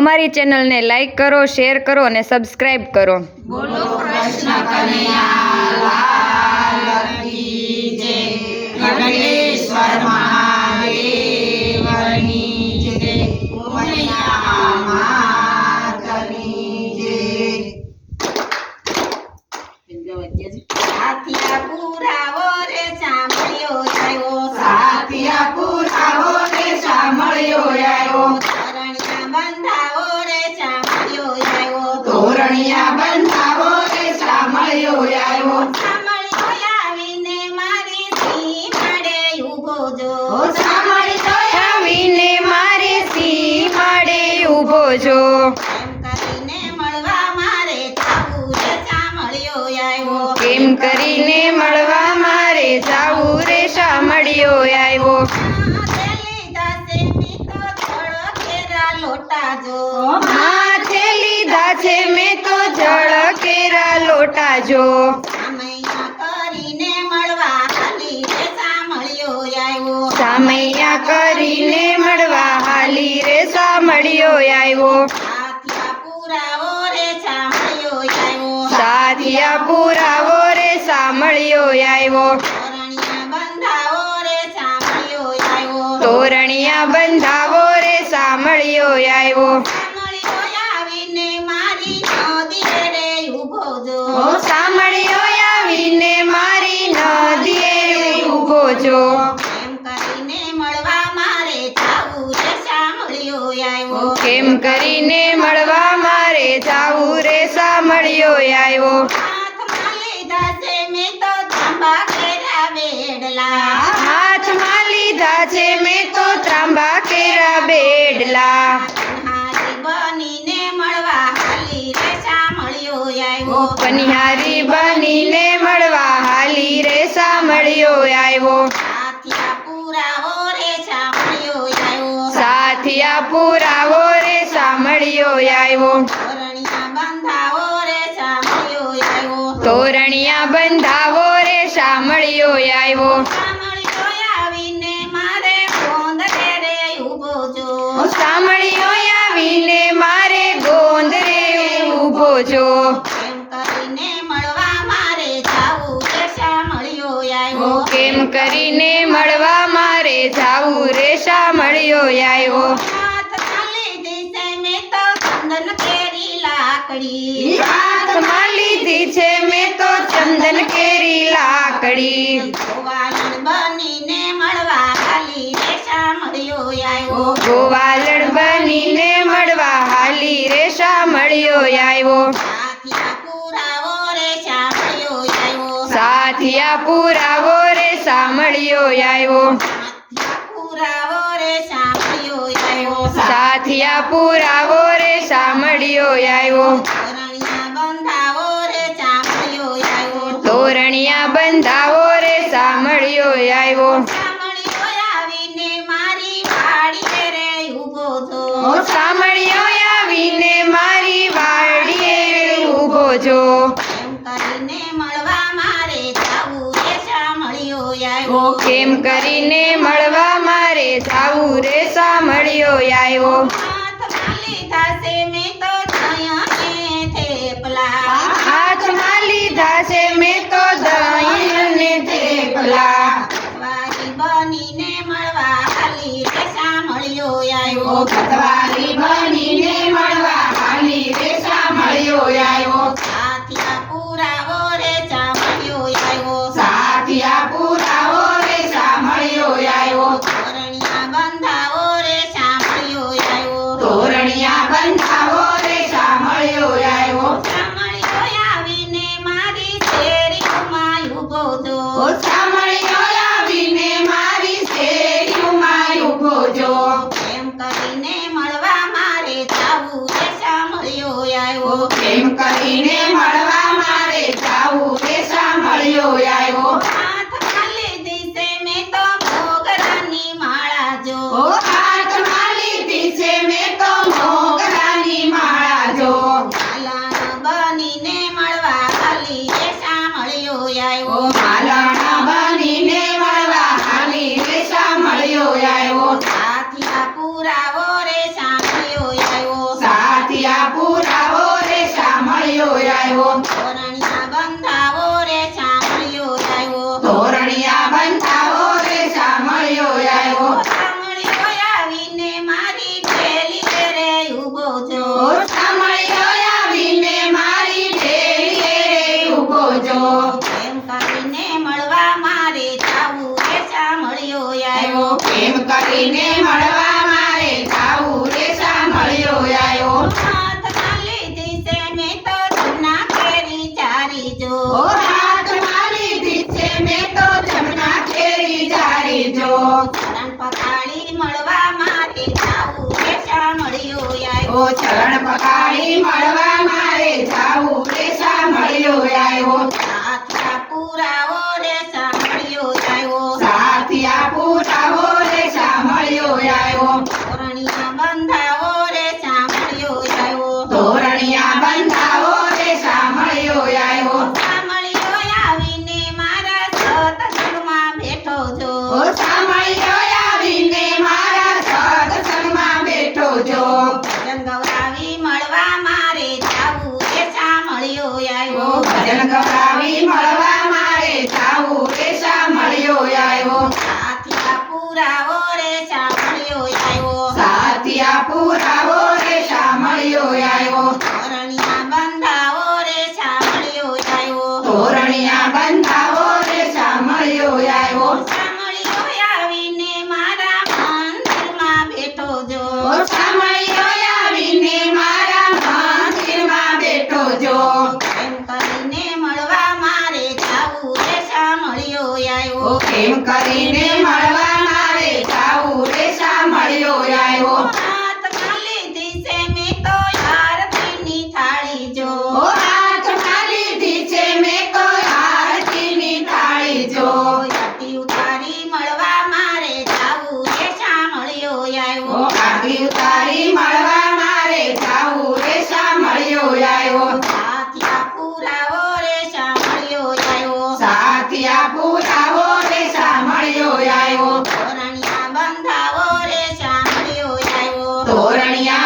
અમારી ચેનલને લાઈક કરો, શેર કરો અને સબસ્ક્રાઇબ કરો. બોલો કૃષ્ણ કનૈયા લાલ કી જય. ગણેશ્વર મહાદેવની જય. ઉમિયા માતની જય. સાથિયા પુરાવો રે સાંભળ્યો આવ્યો. સાથિયા પુરાવો રે સાંભળ્યો આવ્યો. તોરણિયા બંધાવો રે સાંભળ્યો આવ્યો. સાંભળ્યો આવીને મારી સી મળે ઊભો જો. સાંભળ્યો આવીને મારે સી મળે ઊભો જો. એમ કરીને મળવા મારે જાવું રે સાંભળ્યો આવ્યો. કેમ કરીને મળવા મારે જાવું રે સાંભળ્યો આવ્યો. માથે લીધા છે મેં તો જળ કેરા લોટા જો. સામૈયા કરીને મળવા હાલી રે સાંભળ્યો આવ્યો. સાથિયા પુરાવો રે સાંભળ્યો આવ્યો. તોરણિયા બંધાવો રે સાંભળ્યો આવ્યો. આવીને મારી નદીએ રે ઊભો જો. સાંભળ્યો આવીને મારી નદીએ ઊભો જો. એમ કરીને મળવા મારે જાવું રે સાંભળ્યો આવ્યો. કેમ કરીને મળવા મારે હાથમાં લીધા છે મેં તો ત્રાંબા કેરા બેડલા. પનિહારી બનીને મળવા હાલી રે સાંભળ્યો આવ્યો. સાથિયા પુરાવો રે સાંભળ્યો આવ્યો. તોરણિયા બંધાવો રે સાંભળ્યો આવ્યો. આવીને મારે ગોંદરે રે ઊભો જો. સાંભળ્યો આવીને મારે ગોંદરે ઊભો જો. એમ કરીને મળવા મારે જાવું રે સાંભળ્યો આવ્યો. કેમ કરીને મળવા મારે જાવું રે સાંભળ્યો આવ્યો. હાથમાં લીધી છે મેં તો ચંદન કેરી લાકડી. બનીને મળવા હાલી રે સાંભળ્યો આવ્યો. ગોવાલણ બનીને મળવા હાલી રે સાંભળ્યો આવ્યો. સાથિયા પુરાવો રે સાંભળ્યો આવ્યો. સાથિયા પુરાવો રે સાંભળ્યો આવ્યો. તોરણિયા બંધાવો રે સાંભળ્યો આવ્યો. આવીને મારી વાડીએ રે ઊભો જો. સાંભળ્યો આવીને મારી વાડીએ ઊભો જો. કેમ કરીને મળવા મારે જાવું રે સાંભળ્યો આવ્યો. હાથમાં લીધા છે મેં તો દહીં ને થેપલા. બનીને મળવા હાલી રે સાંભળ્યો આવ્યો. પતવારી બનીને મળવા હાલી રે સાંભળ્યો આવ્યો. સાથિયા પુરાવો રે સાંભળ્યો આવ્યો. સાથિયા પુરાવો રે સાંભળ્યો આવ્યો. તોરણિયા બંધાવો રે સાંભળ્યો આવ્યો. તોરણિયા બંધાવો રે સાંભળ્યો આવ્યો. સાંભળ્યો આવીને મારી શેરીઓમાં ઊભો જો. સાંભળ્યો આવીને મારી શેરીઓમાં ઊભો જો. એમ કરીને મળવા મારે જાવું રે સાંભળ્યો આવ્યો. કેમ કરીને મળવા મારે જાવું રે સાંભળ્યો આવ્યો. હાથમાં લીધી છે મેં તો મોગરાની માળા જો. હાથમાં લીધી છે મેં તો મોગરાની માળા જો. માલણ બનીને મળવા હાલી રે સાંભળ્યો આવ્યો. માલણ બનીને મળવા હાલી રે સાંભળ્યો આવ્યો. સાથિયા પુરાવો રે સાંભળ્યો આવ્યો. આવ્યો તોરણિયા બંધાવો રે શામળિયો આવ્યો તોરણિયા બંધાવો રે શામળિયો આવ્યો શામળિયો આવીને મારી ઢેલીએ રે ઊભો છો ઓ શામળિયો આવીને મારી ઢેલીએ રે ઊભો છો એમ કરીને મળવા મારે જાવું રે શામળિયો આવ્યો એમ કરીને મળવા મારે જાવું રે શામળિયો આવ્યો હાથમાં લીધી છે મેં તો જમના કેરી ચારી જો ઓ હાથમાં લીધી છે મેં તો જમના કેરી જારી જો ચરણ પકાળી મળવા મારે જાવું રે શામળિયો આવ્યો ઓ ચરણ પકાડી મળવા મારે જાવું રે શામળિયો આવ્યો સાથિયા પુરાવો રે શામળિયો આવ્યો સાથિયા પુરાવો રે શામળિયો આવ્યો તોરણિયા બંધાવો રે શામળિયો આવ્યો તોરણિયા બંધાવો રે શામળિયો આવ્યો શામળિયો આવીને મારા સત્સંગમાં બેઠો છો ઓ શામળિયો આવીને મારા સત્સંગમાં બેઠો જો ભજન ગૌરાવી મળવા મારે જાવું રે શામળિયો આવ્યો ભજન ગવરાવી મળવા મારે જાવું રે શામળિયો આવ્યો સાથિયા પુરાવો રે શામળિયો આવ્યો સાથિયા પુરાવો રે શામળિયો આવ્યો તોરણિયા બંધાવો રે શામળિયો આવ્યો તોરણિયા બંધાવો રે શામળિયો આવ્યો શામળિયો આવીને મારા મંદિરમાં બેઠો જો ઓ શામળિયો આવીને મારા મંદિરમાં બેઠો જો એમ કરીને મળવા મારે જાવું રે શામળિયો આવ્યો એમ કરીને મળવા મારે જાવું રે શામળિયો આવ્યો હાથમાં લીધી છે મેં તો આરતીની થાળી જો ઓ હાથમાં લીધી છે મેં તો આરતીની થાળી જો આરતી ઉતારી મળવા મારે જાવું રે શામળિયો ઓ આવ્યો આરતી ઉતારી મળવા મારે જાવું રે શામળિયો આવ્યો સાથિયા પુરાવો રે શામળિયો આવ્યો સાથિયા પુરાવો રે શામળિયો આવ્યો તોરણિયા બંધાવો રે શામળિયો આવ્યો તોરણિયા